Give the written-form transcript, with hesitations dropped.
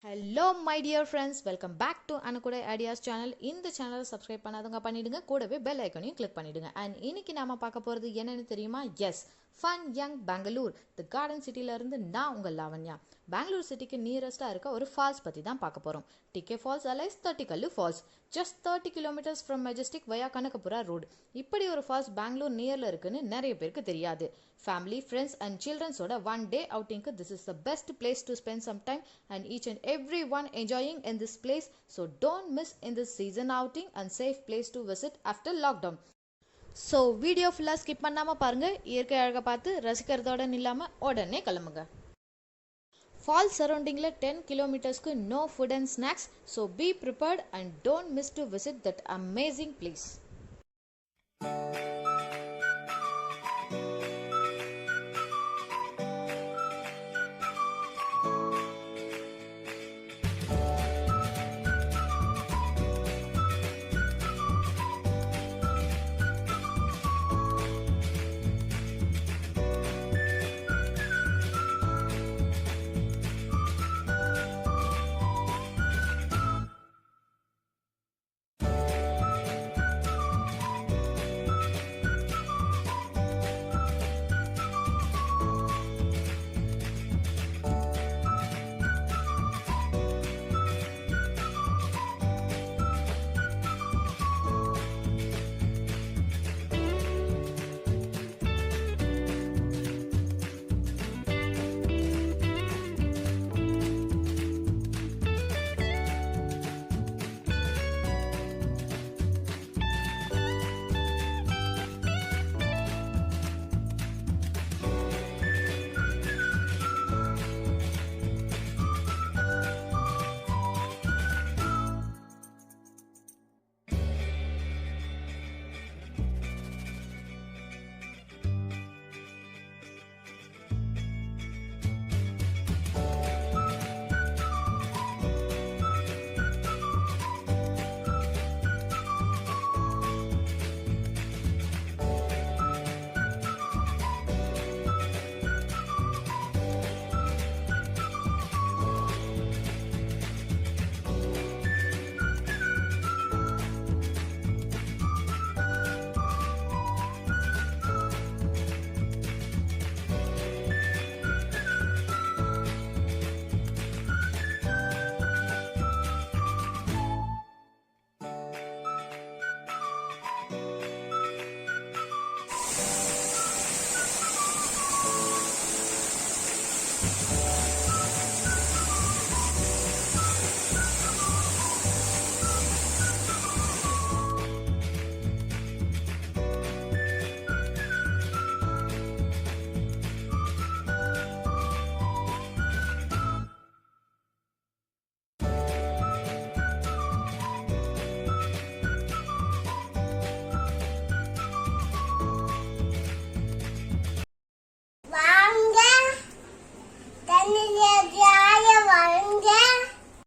Hello my dear friends, welcome back to Anakuda Ideas channel. இந்த சேனலை subscribe பண்ணாதவங்க பண்ணிடுங்க, கூடவே பெல் ஐக்கனையும் கிளிக் பண்ணிடுங்க. அண்ட் இன்னைக்கு நாம பார்க்க போறது என்னன்னு தெரியுமா? எஸ், ஃபன் யங் பெங்களூர் தி கார்டன் சிட்டில இருந்து நான் உங்க லாவண்யா. பெங்களூர் சிட்டிக்கு நியரஸ்டா இருக்க ஒரு ஃபால்ஸ் பத்தி தான் பார்க்க போறோம். TK Falls alias Thottikallu Falls, just 30 kilometers from Majestic via Kanakapura road. இப்படி ஒரு ஃபால்ஸ் பெங்களூர் நியர்ல இருக்குன்னு நிறைய பேருக்கு தெரியாது. Family, friends and childrenஸோட one day outing this is the best place to spend some time and each and everyone enjoying in this place, so don't miss in this season outing and safe place to visit after lockdown. So video ஃபுல்லாக skip பண்ணாமல் பாருங்கள். இயற்கை அழகை பார்த்து ரசிக்கிறதோட இல்லாமல் உடனே கிளம்புங்க. Falls சரௌண்டிங்கில் 10 கிலோமீட்டர்ஸ்க்கு no food and snacks, so be prepared and don't miss to visit that amazing place.